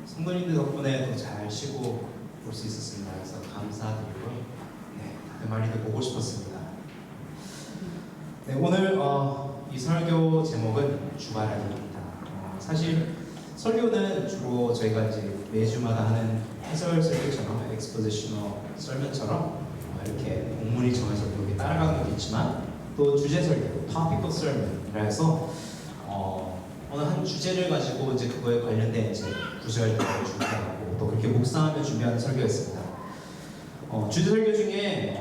성도님들 덕분에 더 잘 쉬고 볼 수 있었습니다. 그래서 감사드리고 다들 많이들 보고 싶었습니다. 네, 오늘 이 설교 제목은 주바라기입니다. 사실 설교는 주로 저희가 이제 매주마다 하는 해설 설교처럼 엑스포지셔널 설명처럼 이렇게 본문이 정해서 이렇게 따라가는 것도 있지만 또 주제 설교, topical sermon이라 해서 어느 한 주제를 가지고 이제 그거에 관련된 이제 구절들을 준비하고 또 그렇게 묵상하며 준비하는 설교였습니다. 주제 설교 중에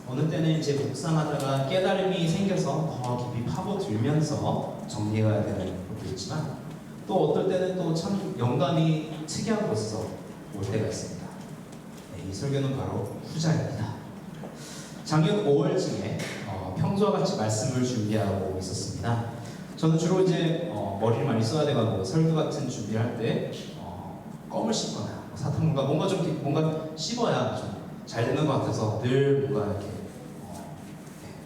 어느 때는 이제 묵상하다가 깨달음이 생겨서 더 깊이 파고들면서 정리해야 되는 것도 있지만 또 어떨 때는 또 참 영감이 특이한 곳에서 올 때가 있습니다. 이 설교는 바로 후자입니다. 작년 5월쯤에 평소와 같이 말씀을 준비하고 있었습니다. 저는 주로 이제 머리를 많이 써야 돼가지고 설교 같은 준비를 할 때 껌을 씹거나 사탕물과 뭔가 좀 뭔가 씹어야 좀 잘 되는 것 같아서 늘 뭔가 이렇게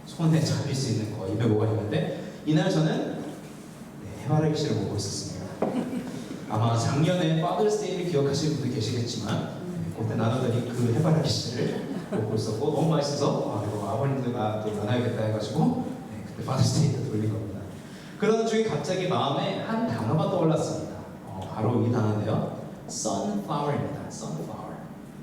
손에 잡힐 수 있는 거 입에 뭐가 있는데 이날 저는 해바라기 씨를 먹고 있었습니다. 아마 작년에 파더스 데이를 기억하시는 분도 계시겠지만 그때 나누더니 그 해바라기 씨를 먹고 있었고 너무 맛있어서 이거 아버님들과 또 나눠야겠다 해가지고 그때 파더스 데이 때 돌린 겁니다. 그러던 중에 갑자기 마음에 한 단어가 떠올랐습니다. 바로 이 단어인데요. sunflower입니다. sunflower.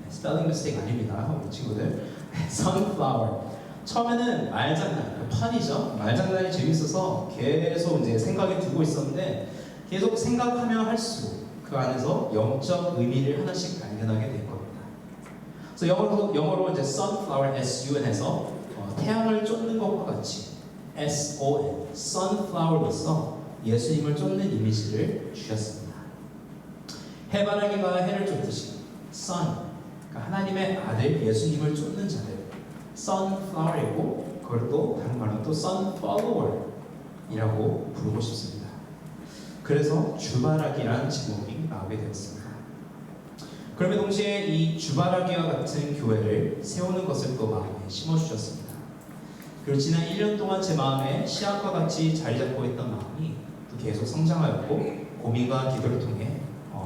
스펠링 미스테이크 아닙니다. 우리 친구들. sunflower. 처음에는 말장난, 펀이죠. 말장난이 재밌어서 계속 이제 생각이 들고 있었는데 계속 생각하면 할수록 그 안에서 영적 의미를 하나씩 발견하게 될 겁니다. 그래서 영어로 이제 sunflower, S-U-N에서 태양을 쫓는 것과 같이 S-O-N, sunflower로서 예수님을 쫓는 이미지를 주셨습니다. 해바라기가 해를 쫓듯이 sun, 그러니까 하나님의 아들 예수님을 쫓는 자들 sunflower이고 그걸 또 다른 말로 또 sunfollower이라고 부르고 싶습니다. 그래서 주바라기라는 제목이 나오게 되었습니다. 그러면 동시에 이 주바라기와 같은 교회를 세우는 것을 또 마음에 심어주셨습니다. 그리고 지난 1년 동안 제 마음에 씨앗과 같이 자리 잡고 있던 마음이 또 계속 성장하였고 고민과 기도를 통해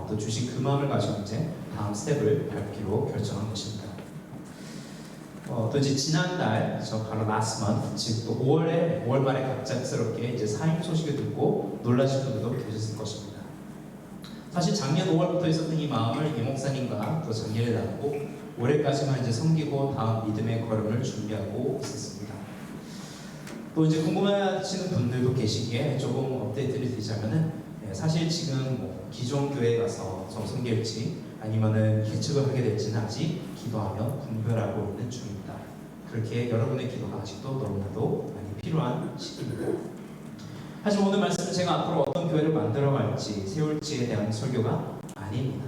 또 주신 그 마음을 가지고 이제 다음 스텝을 밟기로 결정한 것입니다. 또 이제 지난달, 바로 last month, 즉 또 5월 말에 갑작스럽게 이제 사임 소식을 듣고 놀라신 분들도 계셨을 것입니다. 사실 작년 5월부터 있었던 이 마음을 이 목사님과 또 장례를 나누고 올해까지만 이제 섬기고 다음 믿음의 걸음을 준비하고 있었습니다. 또 이제 궁금해하시는 분들도 계시기에 조금 업데이트를 드리자면은 사실 지금 기존 교회에 가서 섬길지 아니면은 개척을 하게 될지는 아직 기도하며 분별하고 있는 중입니다. 그렇게 여러분의 기도가 아직도 너무나도 많이 필요한 시기입니다. 하지만 오늘 말씀은 제가 앞으로 어떤 교회를 만들어갈지 세울지에 대한 설교가 아닙니다.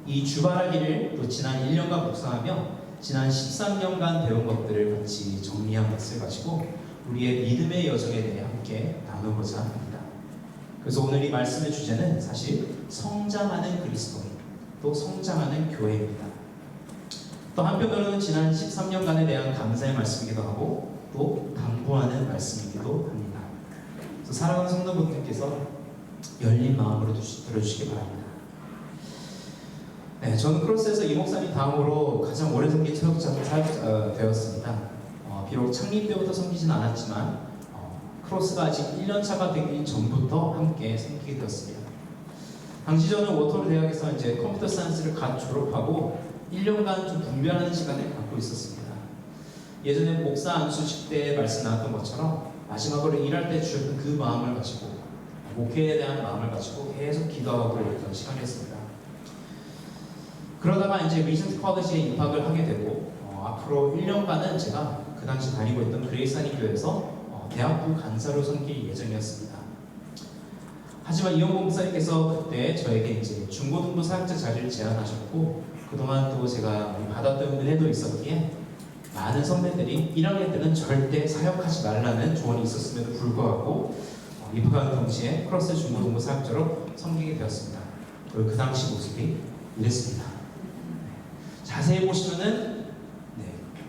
이 주바라기를 또 지난 1년간 묵상하며 지난 13년간 배운 것들을 같이 정리한 것을 가지고 우리의 믿음의 여정에 대해 함께 나누고자 합니다. 그래서 오늘 이 말씀의 주제는 사실 성장하는 그리스도인, 또 성장하는 교회입니다. 또 한편으로는 지난 13년간에 대한 감사의 말씀이기도 하고 또 당부하는 말씀이기도 합니다. 그래서 사랑하는 성도분들께서 열린 마음으로 들어주시기 바랍니다. 저는 크로스에서 이 목사님 다음으로 가장 오래 섬긴 체육자가 되었습니다. 비록 창립 때부터 섬기진 않았지만 크로스가 아직 1년차가 되기 전부터 함께 섬기게 되었습니다. 당시 저는 워터루 대학에서 이제 컴퓨터 사이언스를 갓 졸업하고 1년간 좀 분별하는 시간을 갖고 있었습니다. 예전에 목사 안수식 때 말씀 나왔던 것처럼 마지막으로 일할 때 주셨던 그 마음을 가지고 목회에 대한 마음을 가지고 계속 기도하고 있던 시간이었습니다. 그러다가 이제 리전트 컬리지에 입학을 하게 되고 앞으로 1년간은 제가 그 당시 다니고 있던 그레이스 한인 교회에서 대학부 간사로 섬길 예정이었습니다. 하지만 이영복 목사님께서 그때 저에게 이제 중고등부 사역자 자리를 제안하셨고 그동안 또 제가 받았던 은혜도 있었기에 많은 선배들이 1학년 때는 절대 사역하지 말라는 조언이 있었음에도 불구하고 입학하는 동시에 크로스 중고등부 사역자로 섬기게 되었습니다. 그리고 그 당시 모습이 이랬습니다. 자세히 보시면은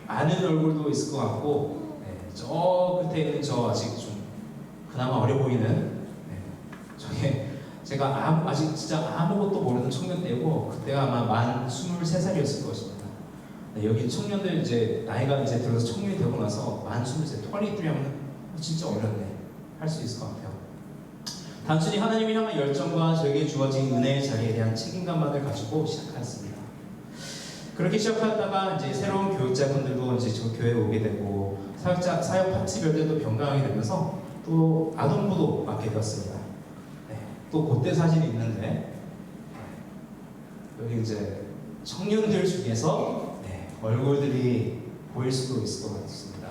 아는 얼굴도 있을 것 같고 저 끝에 있는 저 아직 좀 그나마 어려 보이는 저의 제가 아직 진짜 아무것도 모르는 청년 때고 그때가 아마 만 23살이었을 것입니다. 네, 여기 청년들 이제 나이가 이제 들어서 청년이 되고 나서 만 23, 23하면 진짜 어렵네 할 수 있을 것 같아요. 단순히 하나님을 향한 열정과 저에게 주어진 은혜의 자리에 대한 책임감만을 가지고 시작했습니다. 그렇게 시작하다가 이제 새로운 교육자분들도 이제 저 교회에 오게 되고 사역 파트별들도 변경하게 되면서 또 아동부도 맡게 되었습니다. 네, 또 그때 사진이 있는데 여기 이제 청년들 중에서 얼굴들이 보일 수도 있을 것 같습니다.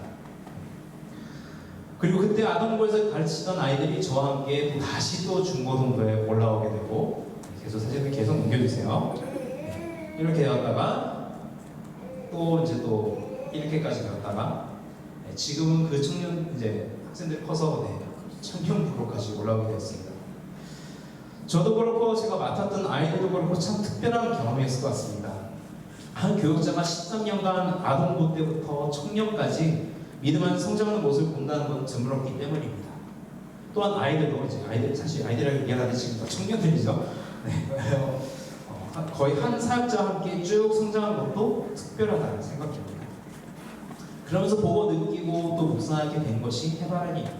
그리고 그때 아동부에서 가르치던 아이들이 저와 함께 또 다시 또 중고등부에 올라오게 되고 계속 사진을 계속 옮겨주세요. 이렇게 되었다가 또 이제 또 이렇게까지 되었다가 지금은 그 청년 이제 학생들 커서 청년부로까지 올라오게 되었습니다. 저도 그렇고 제가 맡았던 아이들도 그렇고 참 특별한 경험이었을 것 같습니다. 한 교육자가 13년간 아동부 때부터 청년까지 믿음 안에서 성장하는 모습을 본다는 건 드물었기 때문입니다. 또한 아이들도 이제 사실 아이들이라고 얘기하는데 지금 청년들이죠. 네, 거의 한 사역자와 함께 쭉 성장한 것도 특별하다는 생각입니다. 그러면서 보고 느끼고 또 묵상하게 된 것이 해바라기입니다.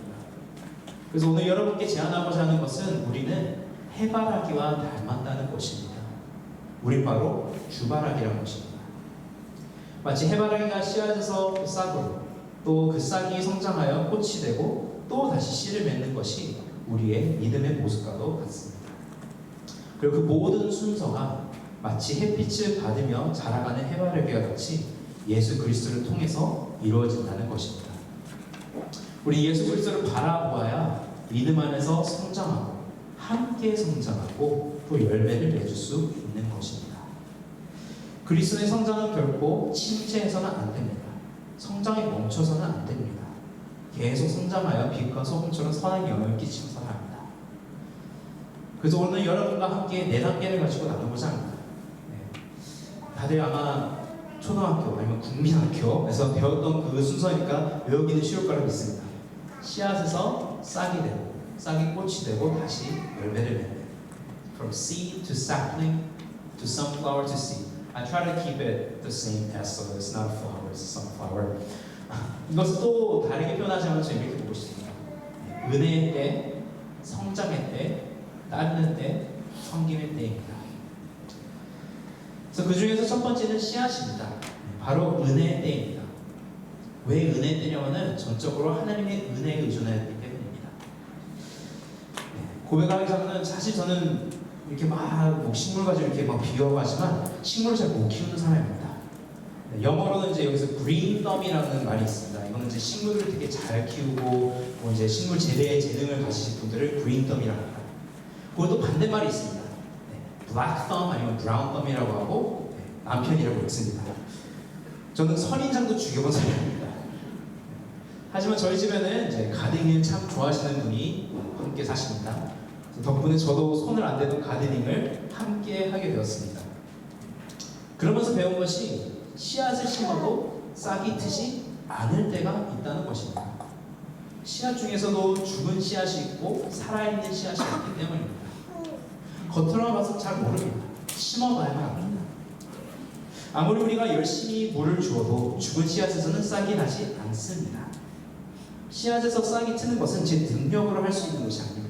그래서 오늘 여러분께 제안하고자 하는 것은 우리는 해바라기와 닮았다는 것입니다. 우린 바로 주바라기라는 것입니다. 마치 해바라기가 씨앗에서 싹으로 또 그 싹이 성장하여 꽃이 되고 또 다시 씨를 맺는 것이 우리의 믿음의 모습과도 같습니다. 그리고 그 모든 순서가 마치 햇빛을 받으며 자라가는 해바라기와 같이 예수 그리스도를 통해서 이루어진다는 것입니다. 우리 예수 그리스도를 바라보아야 믿음 안에서 성장하고 함께 성장하고 또 열매를 맺을 수 있는 것입니다. 그리스도의 성장은 결코 침체해서는 안 됩니다. 성장이 멈춰서는 안 됩니다. 계속 성장하여 빛과 소금처럼 선한 영향을 끼치면서 합니다. 그래서 오늘 여러분과 함께 4단계를 가지고 나누고자 합니다. 다들 아마 초등학교 아니면 국민학교에서 배웠던 그 순서니까 외우기는 쉬울 거라 믿습니다. 씨앗에서 싹이 되고 싹이 꽃이 되고 다시 열매를 맺는 From seed to sapling to sunflower to seed. I try to keep it the same as so it's not a flower, it's a sunflower. 이것을 또 다르게 표현하자면 저는 이렇게 보고 싶습니다. 은혜의 때, 성장의 때, 따르는 때, 섬김의 때입니다. 그래서 그 중에서 첫 번째는 씨앗입니다. 바로 은혜의 때입니다. 왜 은혜의 때냐면은 전적으로 하나님의 은혜에 의존하였기 때문입니다. 고백하기 전에는 사실 저는 이렇게 막 식물 가지고 이렇게 막 비교하고 하지만 식물을 잘 못 키우는 사람입니다. 영어로는 이제 여기서 green thumb이라는 말이 있습니다. 이거는 이제 식물을 되게 잘 키우고 뭐 이제 식물 재배의 재능을 가지신 분들을 green thumb이라고 합니다. 그것도 반대말이 있습니다. black thumb 아니면 brown thumb이라고 하고 남편이라고 읽습니다. 저는 선인장도 죽여본 사람입니다. 하지만 저희 집에는 이제 가드닝을 참 좋아하시는 분이 함께 사십니다. 덕분에 저도 손을 안 대던 가드닝을 함께 하게 되었습니다. 그러면서 배운 것이 씨앗을 심어도 싹이 트지 않을 때가 있다는 것입니다. 씨앗 중에서도 죽은 씨앗이 있고 살아있는 씨앗이 있기 때문입니다. 겉으로만 봐서 잘 모릅니다. 심어봐야만 합니다. 아무리 우리가 열심히 물을 주어도 죽은 씨앗에서는 싹이 나지 않습니다. 씨앗에서 싹이 트는 것은 제 능력으로 할 수 있는 것이 아닙니다.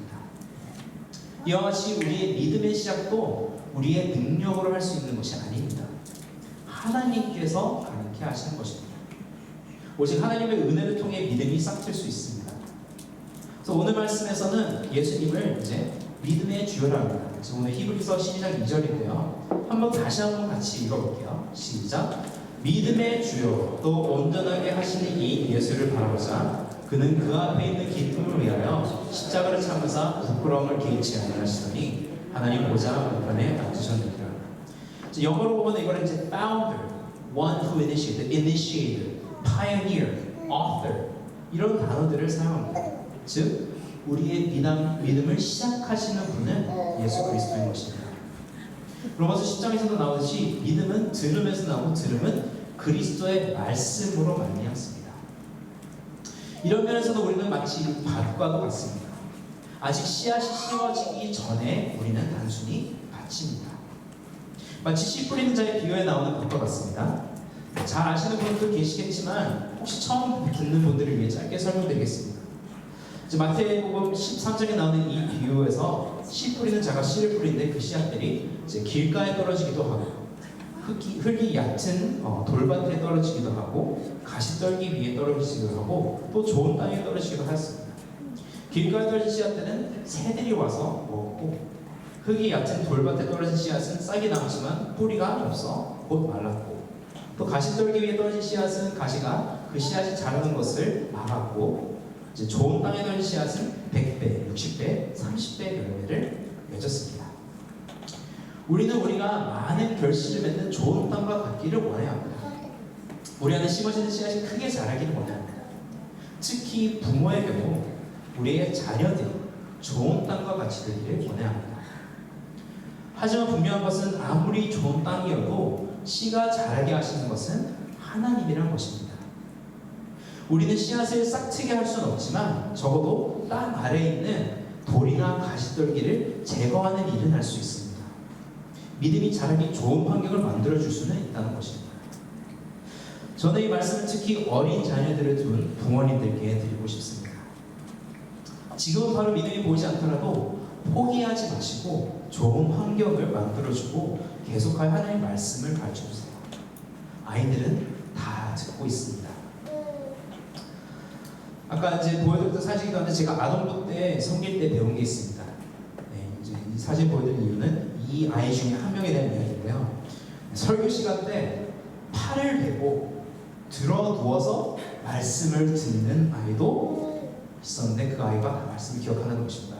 이와 같이 우리의 믿음의 시작도 우리의 능력으로 할 수 있는 것이 아닙니다. 하나님께서 가르쳐 하시는 것입니다. 오직 하나님의 은혜를 통해 믿음이 싹틀 수 있습니다. 그래서 오늘 말씀에서는 예수님을 이제 믿음의 주요라고 합니다. 지금 오늘 히브리서 12장 2절인데요. 한번 다시 한번 같이 읽어볼게요. 시작. 믿음의 주요 또 온전하게 하시는 이 예수를 바라보자. 그는 그 앞에 있는 기쁨을 위하여 십자가를 참으사 부끄러움을 개의치 아니하시더니 하나님 보좌 우편에 앉으셨느니라. 영어로 보면 이거는 이제 founder, one who initiated, pioneer, author 이런 단어들을 사용합니다. 즉 우리의 믿음을 시작하시는 분은 예수 그리스도인 것입니다. 로마서 10장에서도 나오듯이 믿음은 들음에서 나오고 들음은 그리스도의 말씀으로 말미암습니다. 이런 면에서도 우리는 마치 밭과도 같습니다. 아직 씨앗이 심어지기 전에 우리는 단순히 밭입니다. 마치 씨 뿌리는 자의 비유에 나오는 것과 같습니다. 잘 아시는 분도 계시겠지만 혹시 처음 듣는 분들을 위해 짧게 설명드리겠습니다. 이제 마태복음 13장에 나오는 이 비유에서 씨 뿌리는 자가 씨를 뿌리는데 그 씨앗들이 이제 길가에 떨어지기도 하고 흙이 얕은 돌밭에 떨어지기도 하고 가시떨기 위에 떨어지기도 하고 또 좋은 땅에 떨어지기도 했습니다. 길가에 떨어진 씨앗들은 새들이 와서 먹고 흙이 얕은 돌밭에 떨어진 씨앗은 싹이 남지만 뿌리가 없어 곧 말랐고 또 가시떨기 위에 떨어진 씨앗은 가시가 그 씨앗이 자라는 것을 막았고 이제 좋은 땅에 떨어진 씨앗은 100배, 60배, 30배 열매를 맺었습니다. 우리는 우리가 많은 결실을 맺는 좋은 땅과 같기를 원해야 합니다. 우리 안에 심어지는 씨앗이 크게 자라기를 원합니다. 특히 부모의 경우 우리의 자녀들이 좋은 땅과 같이 되기를 원해야 합니다. 하지만 분명한 것은 아무리 좋은 땅이어도 씨가 자라게 하시는 것은 하나님이란 것입니다. 우리는 씨앗을 싹트게 할 수는 없지만 적어도 땅 아래에 있는 돌이나 가시떨기를 제거하는 일은 할 수 있습니다. 믿음이 자라기 좋은 환경을 만들어줄 수는 있다는 것입니다. 저는 이 말씀을 특히 어린 자녀들을 둔 부모님들께 드리고 싶습니다. 지금은 바로 믿음이 보이지 않더라도 포기하지 마시고 좋은 환경을 만들어주고 계속하여 하나님의 말씀을 가르쳐주세요. 아이들은 다 듣고 있습니다. 아까 이제 보여드렸던 사진이기도 한데 제가 아동부 때 섬길 때 배운 게 있습니다. 이제 이 사진 보여드린 이유는 이 아이 중에 한 명에 대한 이야기인데요. 설교 시간 때 팔을 대고 들어 누워서 말씀을 듣는 아이도 있었는데 그 아이가 다 말씀을 기억하는 것입니다.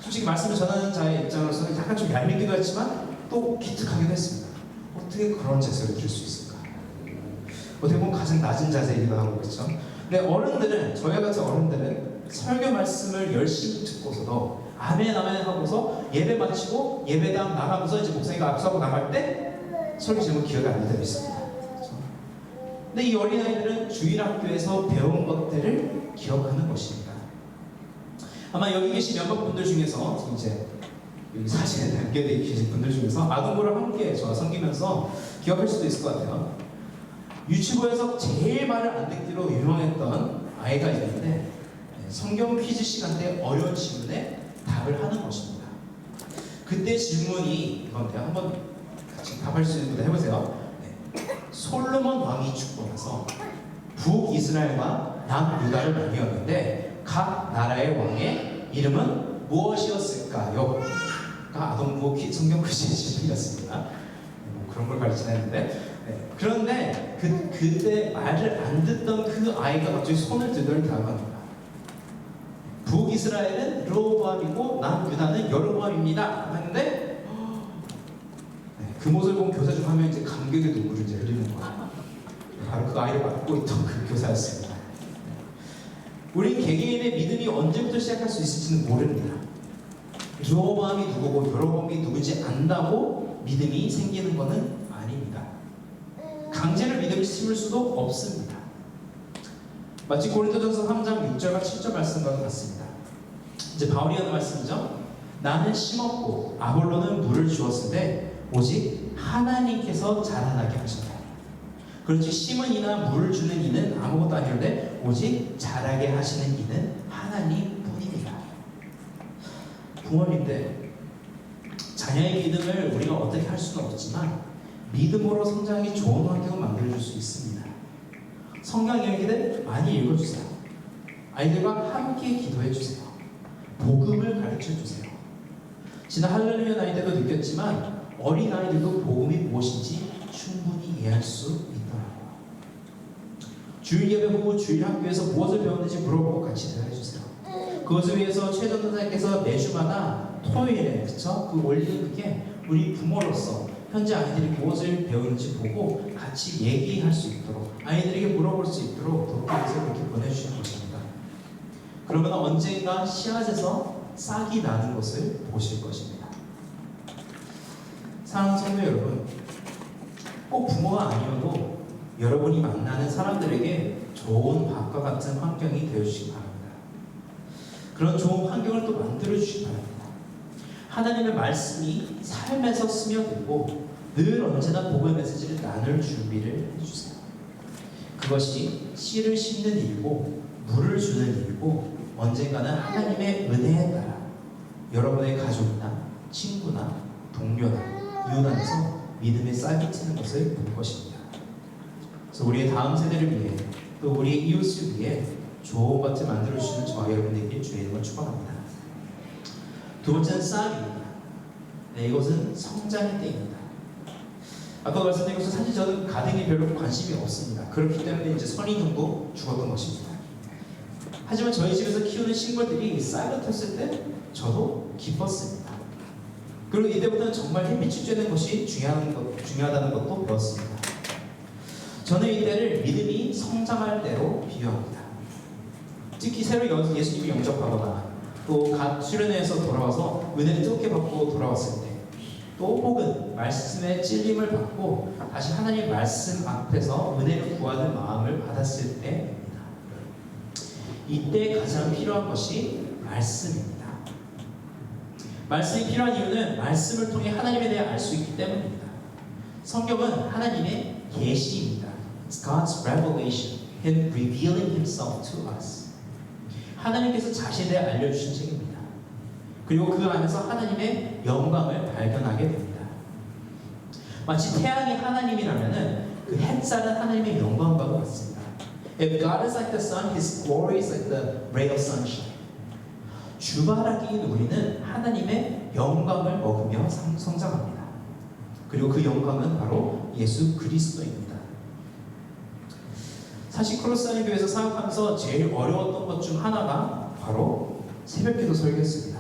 솔직히 말씀을 전하는 자의 입장으로서는 약간 좀 얄밉기도 했지만 또 기특하기도 했습니다. 어떻게 그런 자세를 들 수 있을까? 어떻게 보면 가장 낮은 자세이기도 하고 그렇죠? 근데 어른들은, 저희 같은 어른들은 설교 말씀을 열심히 듣고서도 아멘 아멘 하고서 예배 마치고 예배당 나가면서 이제 목사님과 악수하고 나갈 때 설교 제목 기억이 안 나게 있습니다. 그렇죠? 근데 이 어린아이들은 주일학교에서 배운 것들을 기억하는 것입니다. 아마 여기 계신 몇몇 분들 중에서 이제 여기 사진에 담겨져 계신 분들 중에서 아동부를 함께 저와 섬기면서 기억할 수도 있을 것 같아요. 유치부에서 제일 말을 안 듣기로 유명했던 아이가 있는데 성경 퀴즈 시간 때 어려운 질문에 답을 하는 것입니다. 그때 질문이 이건데요. 한번 같이 답할 수 있는 분들 해보세요. 솔로몬 왕이 죽고 나서 북이스라엘과 남유다를 나뉘었는데 각 나라의 왕의 이름은 무엇이었을까요? 가 아동부 성경 퀴즈 질문이었습니다. 그런 걸 가르치나 했는데 그런데 그때 말을 안 듣던 그 아이가 갑자기 손을 들더니 답합니다. 북이스라엘은 르호보암이고 남유다는 여로보암입니다. 했는데 그 모습을 본 교사 중 한 명이 이제 감격의 눈물을 이제 흘리는 거예요. 바로 그 아이를 맡고 있던 그 교사였습니다. 우리 개개인의 믿음이 언제부터 시작할 수 있을지는 모릅니다. 르호보암이 누구고 여로보암이 누군지 안다고 믿음이 생기는 것은 아닙니다. 강제로 믿음을 심을 수도 없습니다. 마치 고린도전서 3장 6절과 7절 말씀과 같습니다. 이제 바울이 하는 말씀이죠. 나는 심었고 아볼로는 물을 주었으되 오직 하나님께서 자라나게 하신다. 그렇지 심은 이나 물을 주는 이는 아무것도 아니는데 오직 자라게 하시는 이는 하나님 뿐입니다. 부모님들, 자녀의 믿음을 우리가 어떻게 할 수는 없지만 믿음으로 성장하기 좋은 환경을 만들어줄 수 있습니다. 성경 이야기들 많이 읽어주세요. 아이들과 함께 기도해주세요. 복음을 가르쳐주세요. 지난 할렐루야 나이 때도 느꼈지만 어린아이들도 복음이 무엇인지 충분히 이해할 수 있더라고요. 주일 예배 후 주일 학교에서 무엇을 배웠는지 물어보고 같이 대화해주세요. 그것을 위해서 최전도사님께서 매주마다 토요일에 그 올리는 그게 우리 부모로서 현재 아이들이 무엇을 배우는지 보고 같이 얘기할 수 있도록 아이들에게 물어볼 수 있도록 돕기위해서 그렇게 보내주시는 것입니다. 그러면 언젠가 씨앗에서 싹이 나는 것을 보실 것입니다. 사랑하는 성도 여러분, 꼭 부모가 아니어도 여러분이 만나는 사람들에게 좋은 밥과 같은 환경이 되어주시기 바랍니다. 그런 좋은 환경을 또 만들어 주시기 바랍니다. 하나님의 말씀이 삶에서 스며들고 늘 언제나 복음의 메시지를 나눌 준비를 해주세요. 그것이 씨를 심는 일이고 물을 주는 일이고 언젠가는 하나님의 은혜에 따라 여러분의 가족이나 친구나 동료나 이웃 안에서 믿음의 싹이 트는 것을 볼 것입니다. 그래서 우리의 다음 세대를 위해 또 우리 이웃을 위해 좋은 것을 만들어주시는 저와 여러분에게 주의 이름을 축원합니다. 두 번째는 쌀입니다. 네, 이것은 성장의 때입니다. 아까 말씀드린 것처럼 사실 저는 가정에 별로 관심이 없습니다. 그렇기 때문에 이제 선인형도 죽었던 것입니다. 하지만 저희 집에서 키우는 식물들이 쌀을 텄을 때 저도 기뻤습니다. 그리고 이때부터는 정말 햇빛이 쬐는 것이 중요하다는 것도 배웠습니다. 저는 이때를 믿음이 성장할 때로 비유합니다. 특히 새로 예수님이 영접하거나 또 갓 수련회에서 돌아와서 은혜를 뜨겁게 받고 돌아왔을 때, 또 혹은 말씀의 찔림을 받고 다시 하나님 말씀 앞에서 은혜를 구하는 마음을 받았을 때입니다. 이때 가장 필요한 것이 말씀입니다. 말씀이 필요한 이유는 말씀을 통해 하나님에 대해 알 수 있기 때문입니다. 성경은 하나님의 계시입니다. It's God's revelation, Him revealing Himself to us. 하나님께서 자신에 대해 알려주신 책입니다. 그리고 그 안에서 하나님의 영광을 발견하게 됩니다. 마치 태양이 하나님이라면은 그 햇살은 하나님의 영광과 같습니다. If God is like the sun, His glory is like the ray of sunshine. 주바라기인 우리는 하나님의 영광을 먹으며 성장합니다. 그리고 그 영광은 바로 예수 그리스도입니다. 사실 콜로사이 교회에서 사역하면서 제일 어려웠던 것 중 하나가 바로 새벽기도 설교였습니다.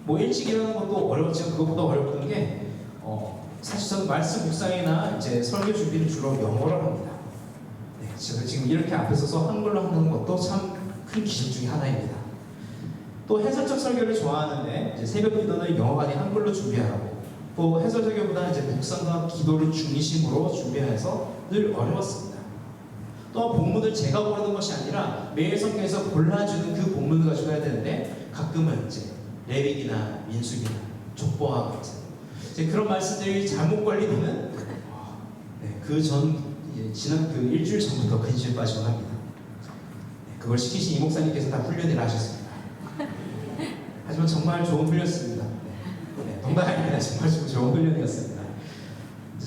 뭐 일찍 일어나는 것도 어려웠지만 그것보다 어려웠던 게 사실 저는 말씀 묵상이나 이제 설교 준비를 주로 영어로 합니다. 네, 제가 지금 이렇게 앞에 서서 한글로 하는 것도 참 큰 기준 중에 하나입니다. 또 해설적 설교를 좋아하는데 이제 새벽기도는 영어가 아닌 한글로 준비하고 또 해설 설교보다 이제 묵상과 기도를 중심으로 준비해서 늘 어려웠습니다. 또 본문을 제가 고르는 것이 아니라 매일 성경에서 골라주는 그 본문을 가지고 해야 되는데 가끔은 이제 레위기나 민수기나 족보와 같은 이제 그런 말씀들이 잘못 걸리면은 지난 그 일주일 전부터 근심에 빠지곤 합니다. 네, 그걸 시키신 이 목사님께서 다 훈련을 하셨습니다. 하지만 정말 좋은 훈련이었습니다. 네, 농담 아닙니다. 정말 좋은 훈련이었습니다.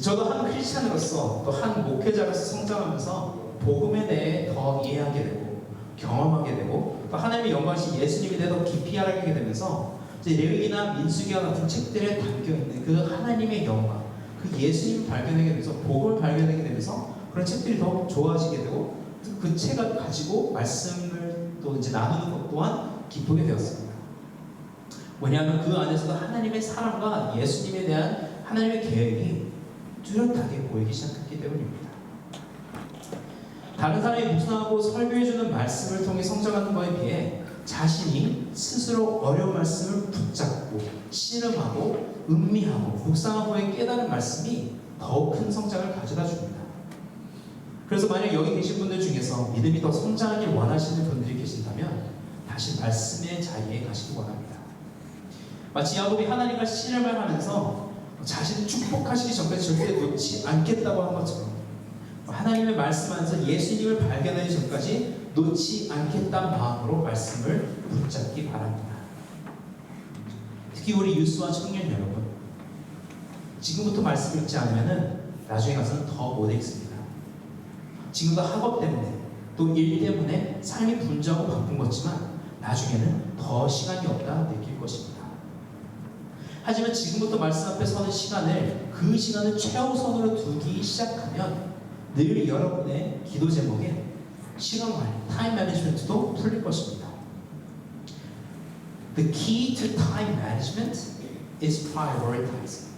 저도 한 크리스찬으로서 또 한 목회자로서 성장하면서 복음에 대해 더 이해하게 되고 경험하게 되고 또 하나님의 영광이신 예수님에 대해 더 깊이 알게 되면서 레위기나 민수기와 같은 책들에 담겨있는 그 하나님의 영광, 그 예수님을 발견하게 되면서 복음을 발견하게 되면서 그런 책들이 더 좋아지게 되고 그 책을 가지고 말씀을 또 이제 나누는 것 또한 기쁘게 되었습니다. 왜냐하면 그 안에서도 하나님의 사랑과 예수님에 대한 하나님의 계획이 뚜렷하게 보이기 시작했기 때문입니다. 다른 사람이 묵상하고 설교해주는 말씀을 통해 성장하는 것에 비해 자신이 스스로 어려운 말씀을 붙잡고 씨름하고 음미하고 묵상하고의 깨달은 말씀이 더욱 큰 성장을 가져다 줍니다. 그래서 만약 여기 계신 분들 중에서 믿음이 더 성장하길 원하시는 분들이 계신다면 다시 말씀의 자리에 가시기 원합니다. 마치 야곱이 하나님과 씨름을 하면서 자신을 축복하시기 전까지 절대 놓지 않겠다고 한 것처럼 하나님의 말씀 안에서 예수님을 발견하기 전까지 놓지 않겠다는 마음으로 말씀을 붙잡기 바랍니다. 특히 우리 유스와 청년 여러분, 지금부터 말씀 읽지 않으면 나중에 가서는 더 못 읽습니다. 지금도 학업 때문에 또 일 때문에 삶이 분주하고 바쁜 거지만 나중에는 더 시간이 없다 느낄 것입니다. 하지만 지금부터 말씀 앞에 서는 시간을 그 시간을 최우선으로 두기 시작하면 늘 여러분의 기도 제목에 시간 관리, 타임 매니지먼트도 풀릴 것입니다. The key to time management is prioritizing.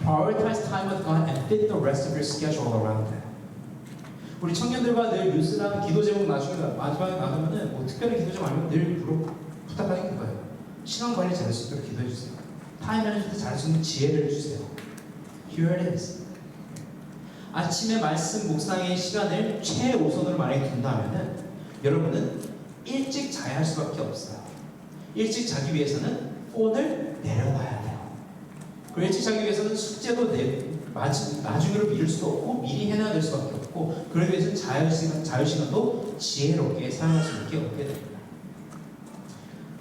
Prioritize time with God and fit the rest of your schedule around that. 우리 청년들과 늘 뉴스랑 기도 제목 나중에 마지막에 나가면은 뭐 특별히 기도 제목 아니면 늘 부탁하는 거예요. 시간 관리 잘할 수 있도록 기도해 주세요. 타임 매니지먼트 잘할 수 있는 지혜를 주세요. Here it is. 아침에 말씀 묵상의 시간을 최우선으로 만약에 둔다면은 여러분은 일찍 자야 할 수밖에 없어요. 일찍 자기 위해서는 폰을 내려놔야 돼요. 그리고 일찍 자기 위해서는 숙제도 나중으로 미룰 수도 없고 미리 해놔야 될 수밖에 없고, 그러기 위해서는 자유시간도 지혜롭게 사용할 수 있게 얻게 됩니다.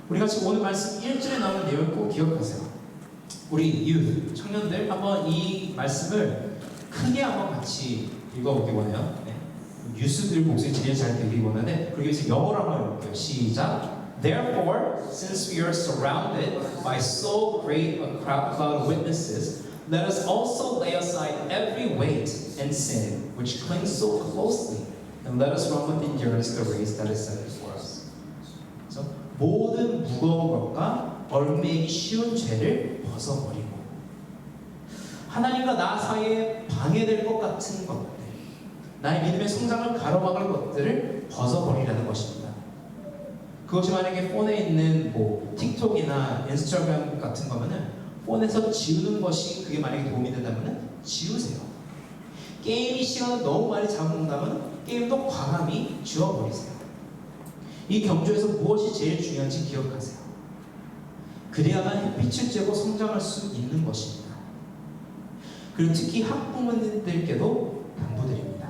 우리 같이 오늘 말씀 1절에 나오는 내용을 꼭 기억하세요. 우리 청년들 한번 이 말씀을 크게 한번 같이 읽어보기 원해요. 네. 뉴스들 목소리 제일 잘 들리기 원하는데, 그러기 위해서 영어로 한번 읽어볼게요. 시작. Therefore, since we are surrounded by so great a cloud of witnesses, let us also lay aside every weight and sin which clings so closely, and let us run with endurance the race that is set before us. 그래서 모든 무거운 것과 얽매이기 쉬운 죄를 벗어버리고, 하나님과 나 사이에 방해될 것 같은 것들, 나의 믿음의 성장을 가로막을 것들을 벗어버리라는 것입니다. 그것이 만약에 폰에 있는 틱톡이나 인스타그램 같은 거면은 폰에서 지우는 것이 그게 만약에 도움이 된다면은 지우세요. 게임이 시간을 너무 많이 잡아먹는다면 게임도 과감히 지워버리세요. 이 경주에서 무엇이 제일 중요한지 기억하세요. 그래야만 햇빛을 쬐고 성장할 수 있는 것입니다. 그리고 특히 학부모님들께도 당부드립니다.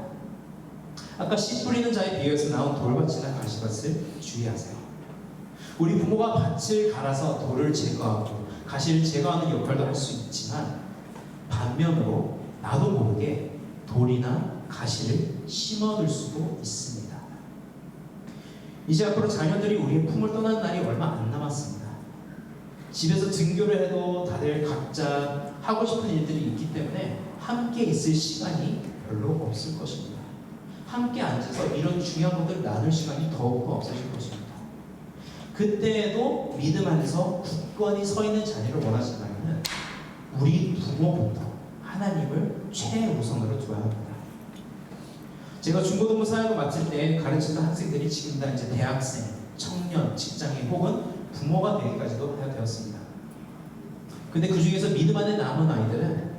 아까 씨 뿌리는 자의 비유에서 나온 돌밭이나 가시밭을 주의하세요. 우리 부모가 밭을 갈아서 돌을 제거하고 가시를 제거하는 역할도 할 수 있지만, 반면으로 나도 모르게 돌이나 가시를 심어둘 수도 있습니다. 이제 앞으로 자녀들이 우리의 품을 떠나는 날이 얼마 안 남았습니다. 집에서 등교를 해도 다들 각자 하고 싶은 일들이 있기 때문에 함께 있을 시간이 별로 없을 것입니다. 함께 앉아서 이런 중요한 것들을 나눌 시간이 더욱더 없어질 것입니다. 그때에도 믿음 안에서 굳건히 서 있는 자리를 원하신다면 우리 부모부터 하나님을 최우선으로 두어야 합니다. 제가 중고등부 사역을 맡을 때 가르치던 학생들이 지금 다 이제 대학생, 청년, 직장인 혹은 부모가 되기까지도 되었습니다. 근데 그 중에서 믿음 안에 남은 아이들은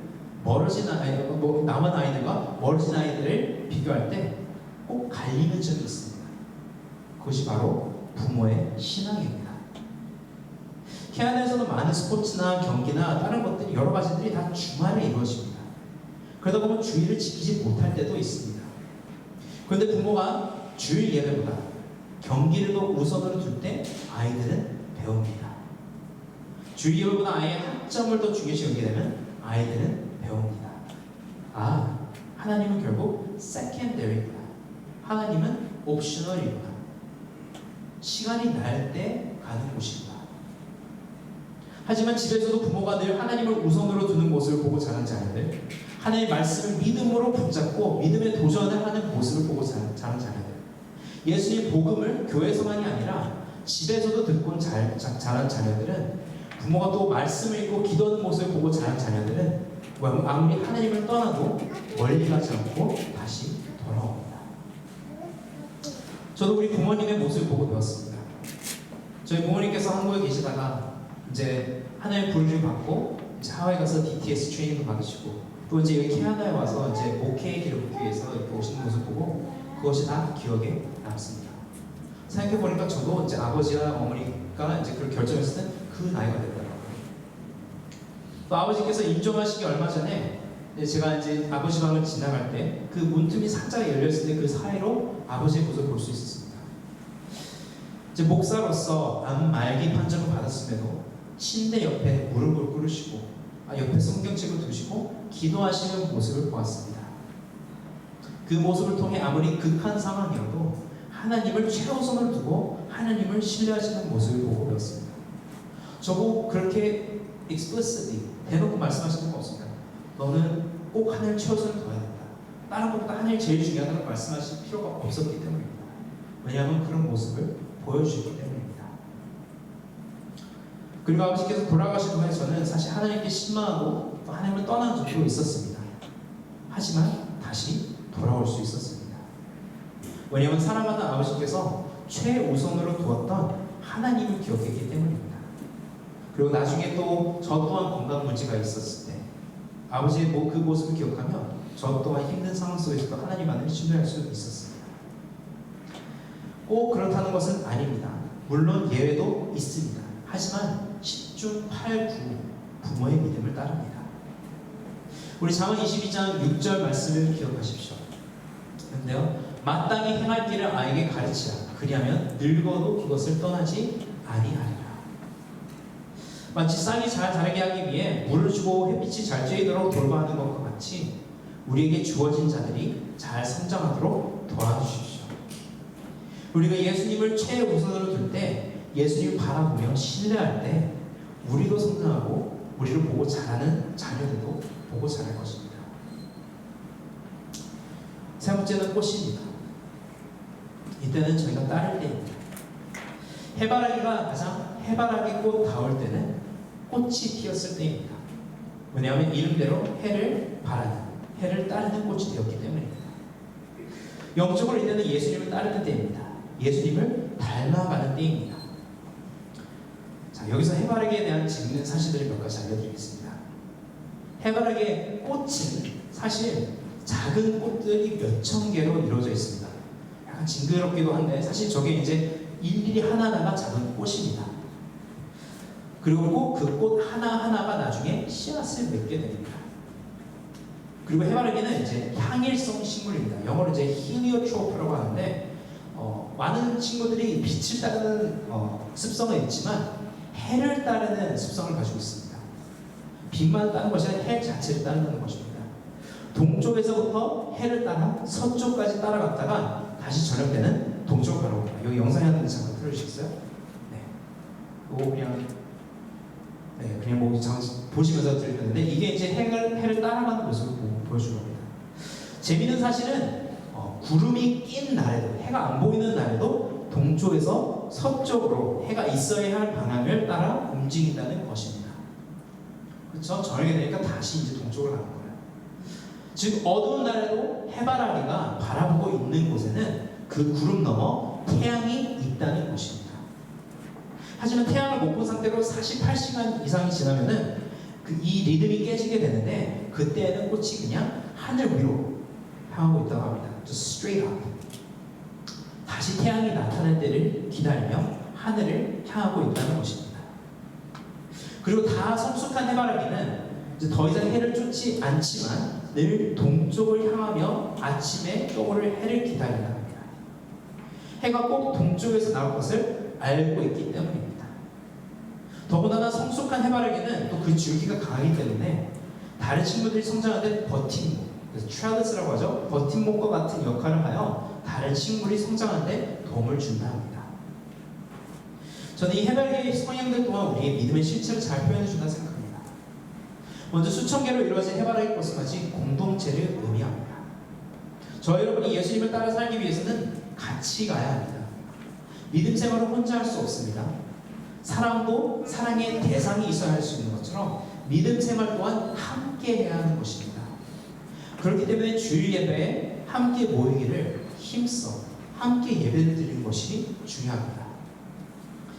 남은 아이들과 멀어진 아이들을 비교할 때 꼭 갈리는 점이 있습니다. 그것이 바로 부모의 신앙입니다. 캐나다에서는 많은 스포츠나 경기나 다른 것들이 여러 가지들이 다 주말에 이루어집니다. 그러다 보면 주일을 지키지 못할 때도 있습니다. 그런데 부모가 주일 예배보다 경기를 더 우선으로 둘 때 아이들은 배웁니다. 주일 예배보다 아이의 학점을 더 중요시 여기게 되면 아이들은 배웁니다. 하나님은 결국 secondary구나. 하나님은 옵셔널이구나. 시간이 날 때 가는 곳이구나. 하지만 집에서도 부모가 늘 하나님을 우선으로 두는 모습을 보고 자란 자녀들, 하나님의 말씀을 믿음으로 붙잡고 믿음의 도전을 하는 모습을 보고 자란 자녀들, 예수님 복음을 교회에서만이 아니라 집에서도 듣고 자란 자녀들은, 부모가 또 말씀을 읽고 기도하는 모습을 보고 자란 자녀들은 아무리 하나님을 떠나도 멀리 가지 않고 다시 돌아옵니다. 저도 우리 부모님의 모습을 보고 배웠습니다. 저희 부모님께서 한국에 계시다가 이제 하나님의 부르심을 받고 이제 하와이 가서 DTS 트레이닝을 받으시고, 또 이제 여기 캐나다에 와서 이제 목회의 길을 걷기 위해서 이렇게 오시는 모습 보고 그것이 다 기억에 남습니다. 생각해 보니까 저도 이제 아버지와 어머니가 이제 그걸 결정했을 때 그 나이가 됐더라고요. 또 아버지께서 임종하시기 얼마 전에 제가 이제 아버지 방을 지나갈 때 그 문틈이 살짝 열렸을 때 그 사이로 아버지의 모습을 볼 수 있었습니다. 이제 목사로서 암 말기 판정을 받았음에도 침대 옆에 무릎을 꿇으시고 옆에 성경책을 두시고 기도하시는 모습을 보았습니다. 그 모습을 통해 아무리 극한 상황이어도 하나님을 최우선으로 두고 하나님을 신뢰하시는 모습을 보고 배웠습니다. 저보고 그렇게 explicitly 대놓고 말씀하시는 거 없습니다. 너는 꼭 하나님을 최우선으로 둬야 된다. 다른 것보다 하나님이 제일 중요하다고 말씀하실 필요가 없었기 때문입니다. 왜냐하면 그런 모습을 보여주셨기 때문입니다. 그리고 아버지께서 돌아가신 후에 저는 사실 하나님께 실망하고 또 하나님을 떠난 적도 있었습니다. 하지만 다시 돌아올 수 있었습니다. 왜냐하면 사랑하는 아버지께서 최우선으로 두었던 하나님을 기억했기 때문입니다. 그리고 나중에 또 저 또한 건강 문제가 있었을 때 아버지의 그 모습을 기억하며 저 또한 힘든 상황 속에서도 하나님만을 신뢰할 수 있었습니다. 꼭 그렇다는 것은 아닙니다. 물론 예외도 있습니다. 하지만 10중 8구 부모의 믿음을 따릅니다. 우리 잠언 22장 6절 말씀을 기억하십시오. 그런데요, 마땅히 행할 길을 아이에게 가르치라. 그리하면 늙어도 그것을 떠나지 아니하리라. 마치 쌀이 잘 자라게 하기 위해 물을 주고 햇빛이 잘 쬐도록 돌봐하는 것과 같이 우리에게 주어진 자들이 잘 성장하도록 도와주십시오. 우리가 예수님을 최우선으로 둘 때, 예수님을 바라보며 신뢰할 때 우리도 성장하고 우리를 보고 자라는 자녀들도 보고 자랄 것입니다. 세 번째는 꽃입니다. 이때는 저희가 따를 때입니다. 해바라기가 가장 해바라기 꽃 다울 때는 꽃이 피었을 때입니다. 왜냐하면 이름대로 해를 바라는, 해를 따르는 꽃이 되었기 때문입니다. 영적으로 이때는 예수님을 따르는 때입니다. 예수님을 닮아가는 때입니다. 자, 여기서 해바라기에 대한 재밌는 사실들을 몇 가지 알려드리겠습니다. 해바라기의 꽃은 사실 작은 꽃들이 몇천 개로 이루어져 있습니다. 약간 징그럽기도 한데 사실 저게 이제 일일이 하나하나가 작은 꽃입니다. 그리고 그 꽃 하나하나가 나중에 씨앗을 맺게 됩니다. 그리고 해바라기는 이제 향일성 식물입니다. 영어로 이제 힐리오트로프라고 하는데 많은 친구들이 빛을 따르는 습성은 있지만 해를 따르는 습성을 가지고 있습니다. 빛만 따르는 것이 아니라 해 자체를 따른다는 것입니다. 동쪽에서부터 해를 따라 서쪽까지 따라갔다가 다시 저녁 때는 동쪽으로 가봅니다. 여기 영상에 하는 잠깐 틀어주시겠어요? 네. 이거 그냥 뭐 보시면서 들렸는데 이게 이제 해를 따라가는 모습을 보여주는 겁니다. 재미있는 사실은 구름이 낀 날에도, 해가 안 보이는 날에도 동쪽에서 서쪽으로 해가 있어야 할 방향을 따라 움직인다는 것입니다. 그렇죠? 저녁이 되니까 다시 이제 동쪽으로 가는 거예요. 즉 어두운 날에도 해바라기가 바라보고 있는 곳에는 그 구름 너머 태양이 있다는 것입니다. 하지만 태양을 못 본 상태로 48시간 이상이 지나면은 이 리듬이 깨지게 되는데 그때는 꽃이 그냥 하늘 위로 향하고 있다고 합니다. Just straight up. 다시 태양이 나타날 때를 기다리며 하늘을 향하고 있다는 것입니다. 그리고 다 성숙한 해바라기는 이제 더 이상 해를 쫓지 않지만 늘 동쪽을 향하며 아침에 떠오를 해를 기다린다 합니다. 해가 꼭 동쪽에서 나올 것을 알고 있기 때문입니다. 더군다나 성숙한 해바라기는 또 그 줄기가 강하기 때문에 다른 친구들이 성장하는데 버팀목, 그래서 트렐리스라고 하죠. 버팀목과 같은 역할을 하여 다른 식물이 성장하는데 도움을 준다 합니다. 저는 이 해바라기의 성향들 또한 우리의 믿음의 실체를 잘 표현해 준다고 생각합니다. 먼저 수천 개로 이루어진 해바라기 꽃은 마치 공동체를 의미합니다. 저와 여러분이 예수님을 따라 살기 위해서는 같이 가야 합니다. 믿음 생활은 혼자 할 수 없습니다. 사랑도 사랑의 대상이 있어야 할 수 있는 것처럼 믿음 생활 또한 함께 해야 하는 것입니다. 그렇기 때문에 주일 예배에 함께 모이기를 힘써 함께 예배를 드리는 것이 중요합니다.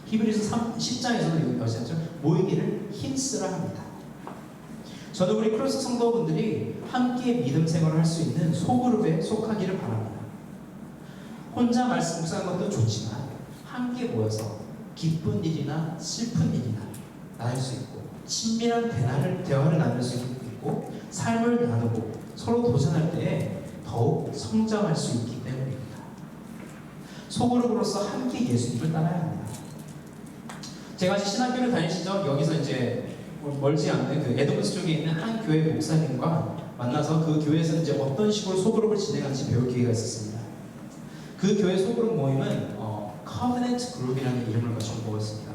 히브리서 10장에서도 여기서 모이기를 힘쓰라 합니다. 저는 우리 크로스 성도분들이 함께 믿음 생활을 할 수 있는 소그룹에 속하기를 바랍니다. 혼자 말씀 묵상하는 것도 좋지만 함께 모여서 기쁜 일이나 슬픈 일이나 나눌 수 있고 친밀한 대화를 나눌 수 있고 삶을 나누고 서로 도전할 때에 더욱 성장할 수 있기 때문입니다. 소그룹으로서 함께 예수님을 따라야 합니다. 제가 신학교를 다닐 시절 여기서 이제 멀지 않는 그 에드먼스 쪽에 있는 한 교회 목사님과 만나서 그 교회에서 이제 어떤 식으로 소그룹을 진행하는지 배울 기회가 있었습니다. 그 교회 소그룹 모임은 Covenant 그룹이라는 이름을 가지고 모였습니다.